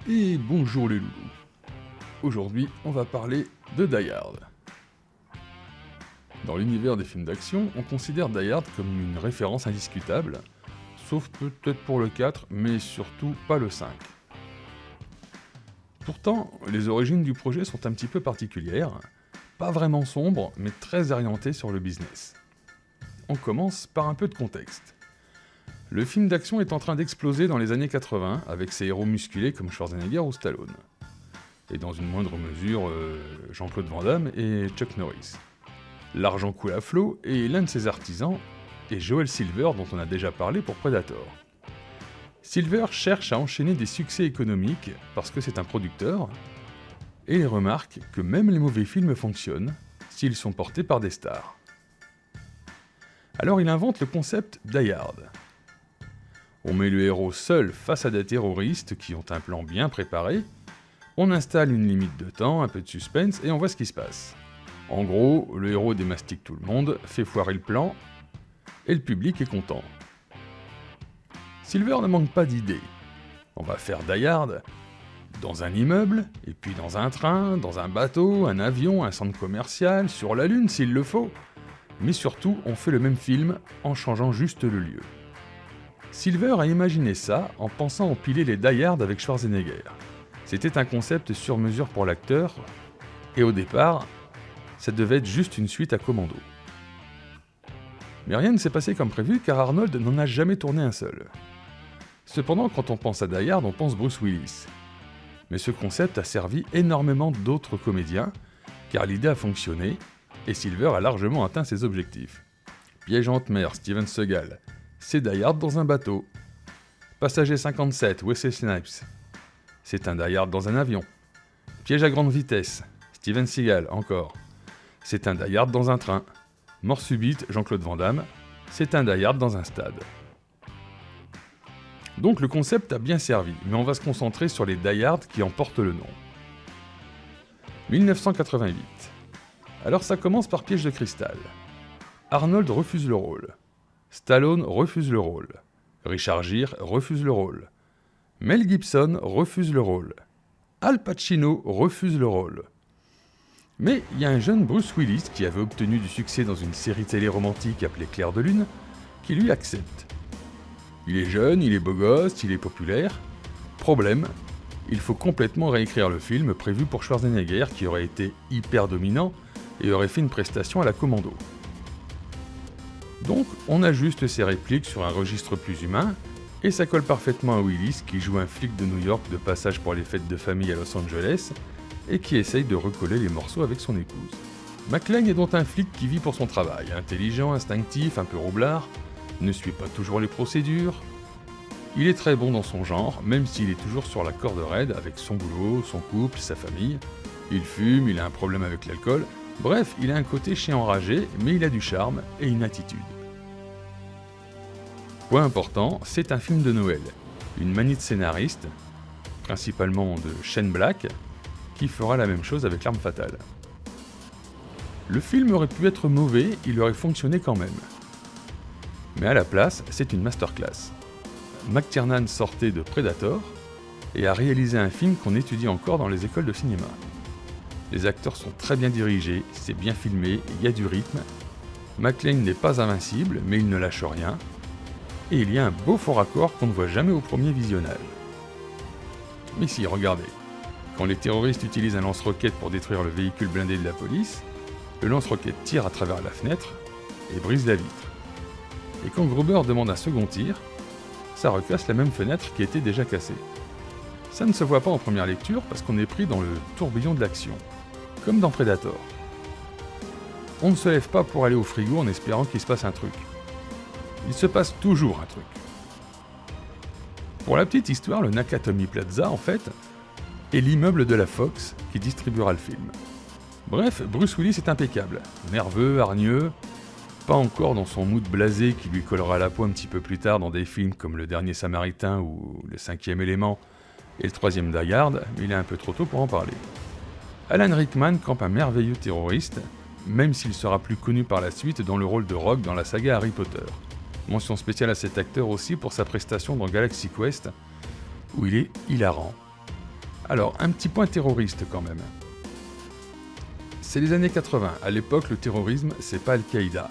Et bonjour les loulous. Aujourd'hui, on va parler de Die Hard. Dans l'univers des films d'action, on considère Die Hard comme une référence indiscutable, sauf peut-être pour le 4, mais surtout pas le 5. Pourtant, les origines du projet sont un petit peu particulières, pas vraiment sombres, mais très orientées sur le business. On commence par un peu de contexte. Le film d'action est en train d'exploser dans les années 80 avec ses héros musclés comme Schwarzenegger ou Stallone. Et dans une moindre mesure, Jean-Claude Van Damme et Chuck Norris. L'argent coule à flot et l'un de ses artisans est Joel Silver dont on a déjà parlé pour Predator. Silver cherche à enchaîner des succès économiques parce que c'est un producteur et il remarque que même les mauvais films fonctionnent s'ils sont portés par des stars. Alors il invente le concept Die Hard. On met le héros seul face à des terroristes qui ont un plan bien préparé, on installe une limite de temps, un peu de suspense et on voit ce qui se passe. En gros, le héros démastique tout le monde, fait foirer le plan, et le public est content. Silver ne manque pas d'idées. On va faire Die Hard dans un immeuble, et puis dans un train, dans un bateau, un avion, un centre commercial, sur la lune s'il le faut. Mais surtout, on fait le même film en changeant juste le lieu. Silver a imaginé ça en pensant empiler les Die Hard avec Schwarzenegger. C'était un concept sur mesure pour l'acteur, et au départ, ça devait être juste une suite à Commando. Mais rien ne s'est passé comme prévu car Arnold n'en a jamais tourné un seul. Cependant, quand on pense à Die Hard, on pense Bruce Willis. Mais ce concept a servi énormément d'autres comédiens, car l'idée a fonctionné, et Silver a largement atteint ses objectifs. Piège en haute mer, Steven Seagal, c'est Die Hard dans un bateau. Passager 57, Wesley Snipes, c'est un Die Hard dans un avion. Piège à grande vitesse, Steven Seagal, encore, c'est un Die Hard dans un train. Mort subite, Jean-Claude Van Damme, c'est un Die Hard dans un stade. Donc le concept a bien servi, mais on va se concentrer sur les Die Hard qui en portent le nom. 1988. Alors ça commence par Piège de cristal. Arnold refuse le rôle. Stallone refuse le rôle. Richard Gere refuse le rôle. Mel Gibson refuse le rôle. Al Pacino refuse le rôle. Mais il y a un jeune Bruce Willis qui avait obtenu du succès dans une série télé romantique appelée Clair de Lune, qui lui accepte. Il est jeune, il est beau gosse, il est populaire. Problème, il faut complètement réécrire le film prévu pour Schwarzenegger qui aurait été hyper dominant et aurait fait une prestation à la Commando. Donc on ajuste ses répliques sur un registre plus humain et ça colle parfaitement à Willis qui joue un flic de New York de passage pour les fêtes de famille à Los Angeles et qui essaye de recoller les morceaux avec son épouse. McClane est donc un flic qui vit pour son travail, intelligent, instinctif, un peu roublard, ne suit pas toujours les procédures. Il est très bon dans son genre, même s'il est toujours sur la corde raide avec son boulot, son couple, sa famille. Il fume, il a un problème avec l'alcool. Bref, il a un côté chien enragé, mais il a du charme et une attitude. Point important, c'est un film de Noël. Une manie de scénariste, principalement de Shane Black, qui fera la même chose avec L'Arme Fatale. Le film aurait pu être mauvais, il aurait fonctionné quand même. Mais à la place, c'est une masterclass. McTiernan sortait de Predator et a réalisé un film qu'on étudie encore dans les écoles de cinéma. Les acteurs sont très bien dirigés, c'est bien filmé, il y a du rythme. McClane n'est pas invincible, mais il ne lâche rien. Et il y a un beau fort raccord qu'on ne voit jamais au premier visionnage. Mais si, regardez. Quand les terroristes utilisent un lance-roquette pour détruire le véhicule blindé de la police, le lance-roquette tire à travers la fenêtre et brise la vitre. Et quand Gruber demande un second tir, ça recasse la même fenêtre qui était déjà cassée. Ça ne se voit pas en première lecture parce qu'on est pris dans le tourbillon de l'action, comme dans Predator. On ne se lève pas pour aller au frigo en espérant qu'il se passe un truc. Il se passe toujours un truc. Pour la petite histoire, le Nakatomi Plaza, en fait, est l'immeuble de la Fox qui distribuera le film. Bref, Bruce Willis est impeccable, nerveux, hargneux, pas encore dans son mood blasé qui lui collera à la peau un petit peu plus tard dans des films comme Le Dernier Samaritain ou Le Cinquième Élément et le troisième Die Hard, mais il est un peu trop tôt pour en parler. Alan Rickman campe un merveilleux terroriste, même s'il sera plus connu par la suite dans le rôle de Rogue dans la saga Harry Potter. Mention spéciale à cet acteur aussi pour sa prestation dans Galaxy Quest, où il est hilarant. Alors, un petit point terroriste quand même. C'est les années 80. À l'époque, le terrorisme, c'est pas Al-Qaïda,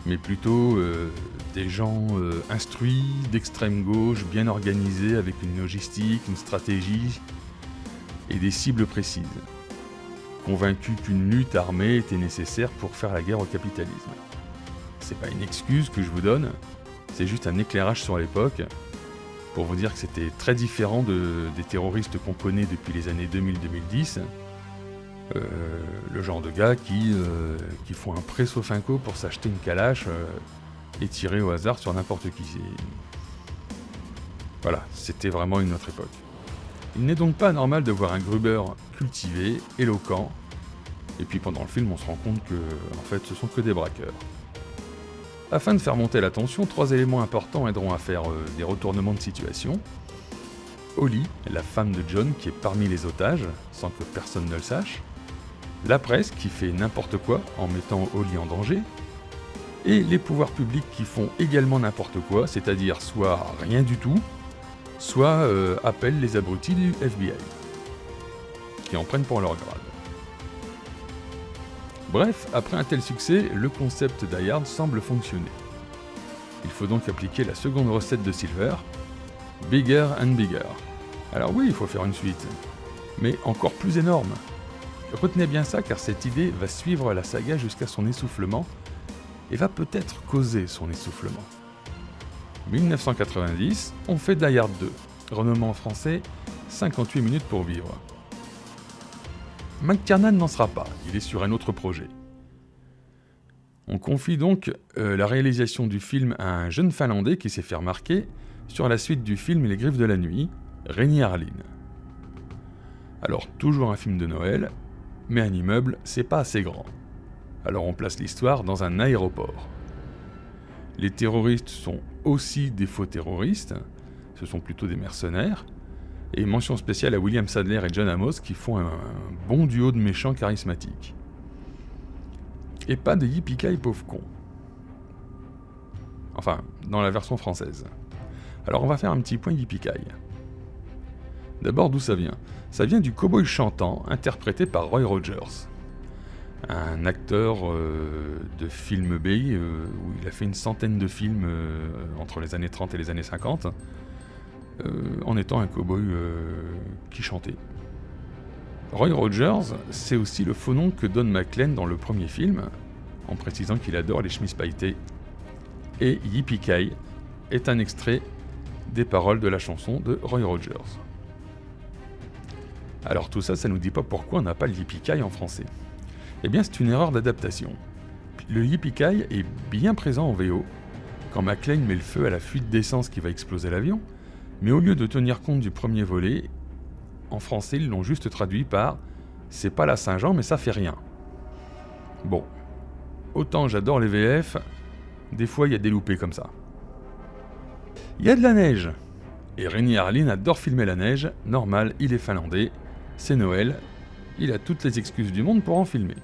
mais plutôt des gens instruits, d'extrême gauche, bien organisés, avec une logistique, une stratégie et des cibles précises. Convaincus qu'une lutte armée était nécessaire pour faire la guerre au capitalisme. C'est pas une excuse que je vous donne, c'est juste un éclairage sur l'époque, pour vous dire que c'était très différent des terroristes qu'on connaît depuis les années 2000-2010. Le genre de gars qui font un presso finco pour s'acheter une calache et tirer au hasard sur n'importe qui. Voilà, c'était vraiment une autre époque. Il n'est donc pas anormal de voir un Gruber cultivé, éloquent, et puis pendant le film on se rend compte que en fait ce sont que des braqueurs. Afin de faire monter la tension, 3 éléments importants aideront à faire des retournements de situation. Holly, la femme de John qui est parmi les otages, sans que personne ne le sache. La presse qui fait n'importe quoi en mettant Holly en danger. Et les pouvoirs publics qui font également n'importe quoi, c'est-à-dire soit rien du tout, soit appellent les abrutis du FBI, qui en prennent pour leur grade. Bref, après un tel succès, le concept Die Hard semble fonctionner. Il faut donc appliquer la seconde recette de Silver, Bigger and Bigger. Alors oui, il faut faire une suite, mais encore plus énorme. Retenez bien ça car cette idée va suivre la saga jusqu'à son essoufflement, et va peut-être causer son essoufflement. 1990, on fait Die Hard 2, renommé en français 58 minutes pour vivre. McTiernan n'en sera pas, il est sur un autre projet. On confie donc la réalisation du film à un jeune Finlandais qui s'est fait remarquer sur la suite du film Les Griffes de la Nuit, Renny Harlin. Alors toujours un film de Noël, mais un immeuble, c'est pas assez grand. Alors on place l'histoire dans un aéroport. Les terroristes sont aussi des faux terroristes, ce sont plutôt des mercenaires, et mention spéciale à William Sadler et John Amos qui font un bon duo de méchants charismatiques. Et pas de yippee-ki pauvre con. Enfin, dans la version française. Alors on va faire un petit point yippee-ki. D'abord, d'où ça vient ? Ça vient du cow-boy chantant interprété par Roy Rogers. Un acteur de film B, où il a fait une centaine de films entre les années 30 et les années 50, en étant un cow-boy qui chantait. Roy Rogers, c'est aussi le faux nom que donne McClane dans le premier film, en précisant qu'il adore les chemises pailletées. Et Yippee-Ki est un extrait des paroles de la chanson de Roy Rogers. Alors tout ça, ça nous dit pas pourquoi on n'a pas le Yippee-Ki en français. Eh bien c'est une erreur d'adaptation. Le Yippee-Ki est bien présent en VO, quand McClane met le feu à la fuite d'essence qui va exploser l'avion, mais au lieu de tenir compte du premier volet, en français ils l'ont juste traduit par « c'est pas la Saint-Jean mais ça fait rien ». Bon, autant j'adore les VF, des fois il y a des loupés comme ça. Il y a de la neige, et Renny Harlin adore filmer la neige, normal, il est finlandais, c'est Noël, il a toutes les excuses du monde pour en filmer.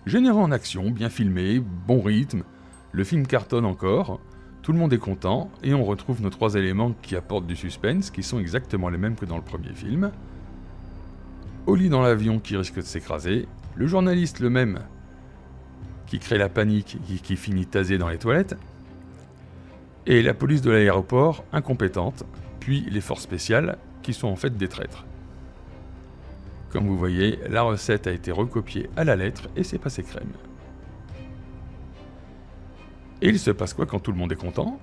Généreux en action, bien filmé, bon rythme, le film cartonne encore, tout le monde est content, et on retrouve nos 3 éléments qui apportent du suspense, qui sont exactement les mêmes que dans le premier film. Holly dans l'avion qui risque de s'écraser, le journaliste le même, qui crée la panique et qui finit tasé dans les toilettes, et la police de l'aéroport, incompétente, puis les forces spéciales, qui sont en fait des traîtres. Comme vous voyez, la recette a été recopiée à la lettre et c'est passé crème. Et il se passe quoi quand tout le monde est content ?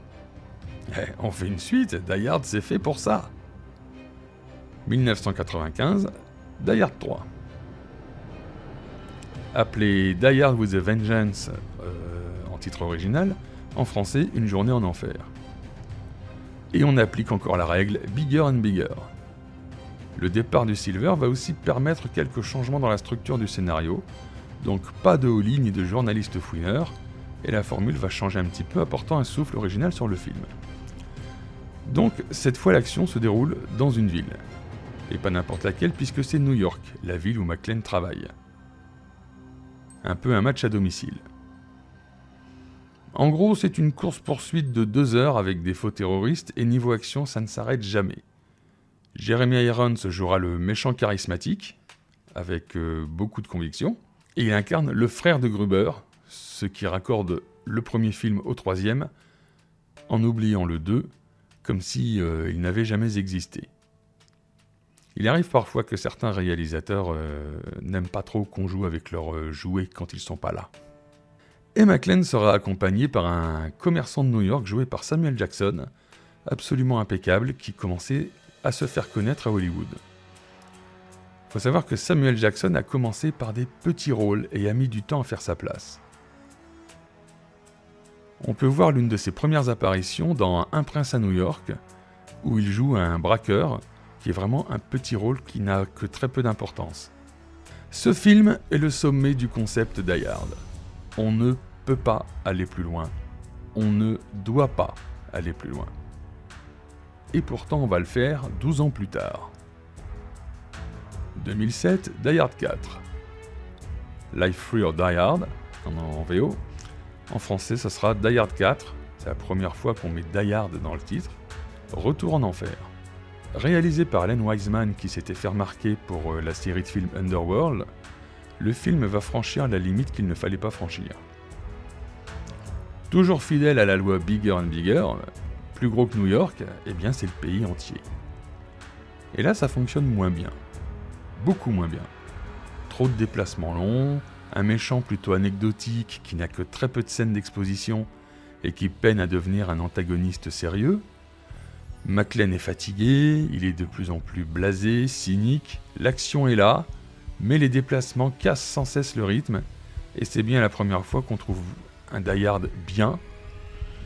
On fait une suite, Die Hard c'est fait pour ça. 1995, Die Hard 3. Appelé Die Hard with a Vengeance en titre original, en français, Une journée en enfer. Et on applique encore la règle Bigger and Bigger. Le départ du Silver va aussi permettre quelques changements dans la structure du scénario, donc pas de Holly ni de journaliste fouineur, et la formule va changer un petit peu, apportant un souffle original sur le film. Donc, cette fois l'action se déroule dans une ville. Et pas n'importe laquelle, puisque c'est New York, la ville où McClane travaille. Un peu un match à domicile. En gros, c'est une course-poursuite de 2 heures avec des faux terroristes, et niveau action, ça ne s'arrête jamais. Jeremy Irons jouera le méchant charismatique, avec beaucoup de conviction, et il incarne le frère de Gruber, ce qui raccorde le premier film au troisième, en oubliant le 2, comme si il n'avait jamais existé. Il arrive parfois que certains réalisateurs n'aiment pas trop qu'on joue avec leurs jouets quand ils sont pas là. Et McClane sera accompagné par un commerçant de New York joué par Samuel Jackson, absolument impeccable, qui commençait à se faire connaître à Hollywood. Il faut savoir que Samuel Jackson a commencé par des petits rôles et a mis du temps à faire sa place. On peut voir l'une de ses premières apparitions dans Un prince à New York, où il joue un braqueur, qui est vraiment un petit rôle qui n'a que très peu d'importance. Ce film est le sommet du concept Die Hard. On ne peut pas aller plus loin. On ne doit pas aller plus loin. Et pourtant on va le faire 12 ans plus tard. 2007, Die Hard 4. Life Free or Die Hard, en VO. En français, ça sera Die Hard 4. C'est la première fois qu'on met Die Hard dans le titre. Retour en enfer. Réalisé par Len Wiseman qui s'était fait remarquer pour la série de films Underworld, le film va franchir la limite qu'il ne fallait pas franchir. Toujours fidèle à la loi Bigger and Bigger, plus gros que New York, eh bien c'est le pays entier. Et là ça fonctionne moins bien. Beaucoup moins bien. Trop de déplacements longs, un méchant plutôt anecdotique qui n'a que très peu de scènes d'exposition et qui peine à devenir un antagoniste sérieux. McClane est fatigué, il est de plus en plus blasé, cynique, l'action est là, mais les déplacements cassent sans cesse le rythme, et c'est bien la première fois qu'on trouve un Die Hard bien,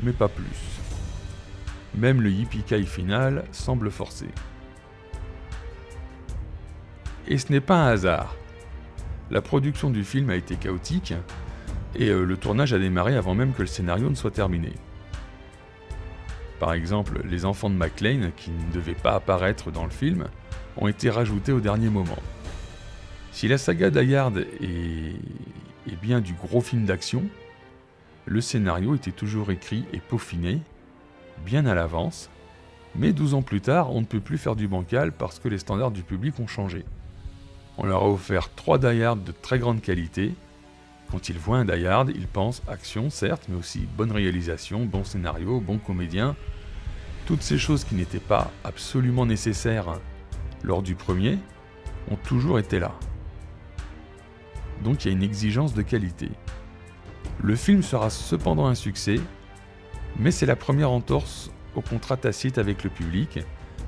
mais pas plus. Même le yippee-ki final semble forcé. Et ce n'est pas un hasard. La production du film a été chaotique, et le tournage a démarré avant même que le scénario ne soit terminé. Par exemple, les enfants de McClane, qui ne devaient pas apparaître dans le film, ont été rajoutés au dernier moment. Si la saga Die Hard est bien du gros film d'action, le scénario était toujours écrit et peaufiné, bien à l'avance, mais 12 ans plus tard, on ne peut plus faire du bancal parce que les standards du public ont changé. On leur a offert 3 Die Hard de très grande qualité. Quand ils voient un Die Hard, ils pensent action, certes, mais aussi bonne réalisation, bon scénario, bon comédien. Toutes ces choses qui n'étaient pas absolument nécessaires lors du premier ont toujours été là. Donc il y a une exigence de qualité. Le film sera cependant un succès, mais c'est la première entorse au contrat tacite avec le public,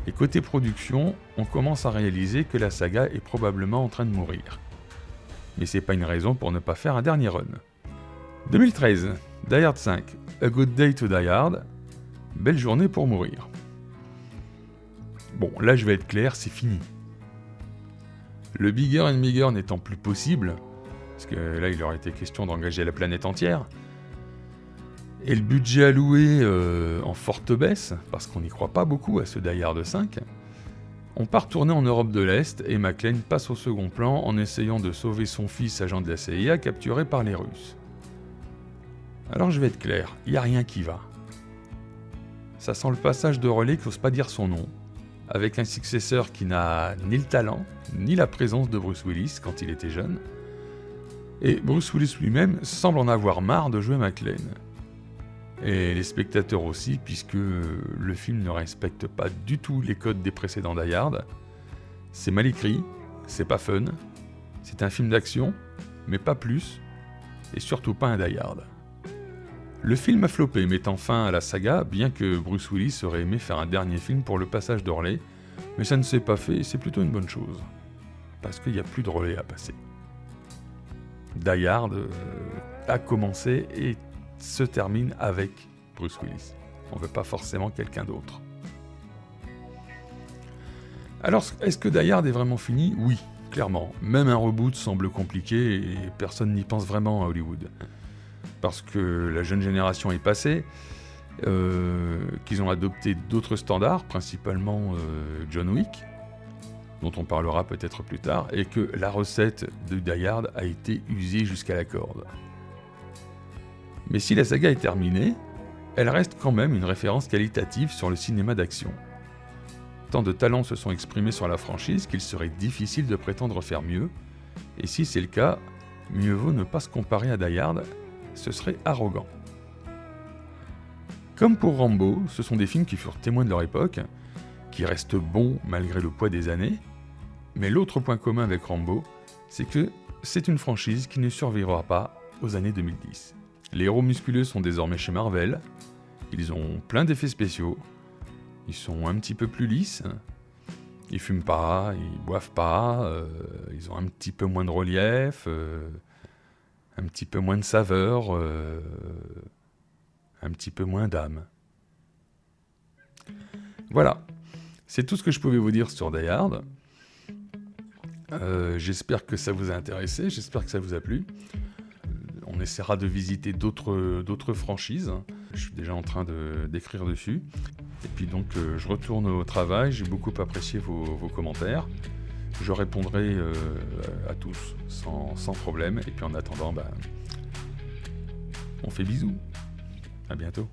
et côté production, on commence à réaliser que la saga est probablement en train de mourir. Mais c'est pas une raison pour ne pas faire un dernier run. 2013, Die Hard 5, A Good Day to Die Hard, belle journée pour mourir. Bon, là je vais être clair, c'est fini. Le Bigger and Bigger n'étant plus possible, parce que là il aurait été question d'engager la planète entière, et le budget alloué en forte baisse, parce qu'on n'y croit pas beaucoup à ce Die Hard 5, on part tourner en Europe de l'Est et McClane passe au second plan en essayant de sauver son fils agent de la CIA capturé par les Russes. Alors je vais être clair, il n'y a rien qui va. Ça sent le passage de relais qui n'ose pas dire son nom, avec un successeur qui n'a ni le talent, ni la présence de Bruce Willis quand il était jeune, et Bruce Willis lui-même semble en avoir marre de jouer McClane. Et les spectateurs aussi, puisque le film ne respecte pas du tout les codes des précédents Die Hard. C'est mal écrit, c'est pas fun, c'est un film d'action, mais pas plus, et surtout pas un Die Hard. Le film a floppé, mettant fin à la saga, bien que Bruce Willis aurait aimé faire un dernier film pour le passage de relais, mais ça ne s'est pas fait et c'est plutôt une bonne chose, parce qu'il n'y a plus de relais à passer. Die Hard a commencé et se termine avec Bruce Willis. On ne veut pas forcément quelqu'un d'autre. Alors, est-ce que Die Hard est vraiment fini ? Oui, clairement. Même un reboot semble compliqué et personne n'y pense vraiment à Hollywood. Parce que la jeune génération est passée, qu'ils ont adopté d'autres standards, principalement John Wick, dont on parlera peut-être plus tard, et que la recette de Die Hard a été usée jusqu'à la corde. Mais si la saga est terminée, elle reste quand même une référence qualitative sur le cinéma d'action. Tant de talents se sont exprimés sur la franchise qu'il serait difficile de prétendre faire mieux, et si c'est le cas, mieux vaut ne pas se comparer à Die Hard, ce serait arrogant. Comme pour Rambo, ce sont des films qui furent témoins de leur époque, qui restent bons malgré le poids des années, mais l'autre point commun avec Rambo, c'est que c'est une franchise qui ne survivra pas aux années 2010. Les héros musculeux sont désormais chez Marvel, ils ont plein d'effets spéciaux, ils sont un petit peu plus lisses, ils fument pas, ils boivent pas, ils ont un petit peu moins de relief, un petit peu moins de saveur, un petit peu moins d'âme. Voilà, c'est tout ce que je pouvais vous dire sur Die Hard. J'espère que ça vous a intéressé, j'espère que ça vous a plu. On essaiera de visiter d'autres franchises. Je suis déjà en train d'écrire dessus. Et puis donc je retourne au travail, j'ai beaucoup apprécié vos commentaires. Je répondrai à tous sans problème. Et puis en attendant, on fait bisous. À bientôt.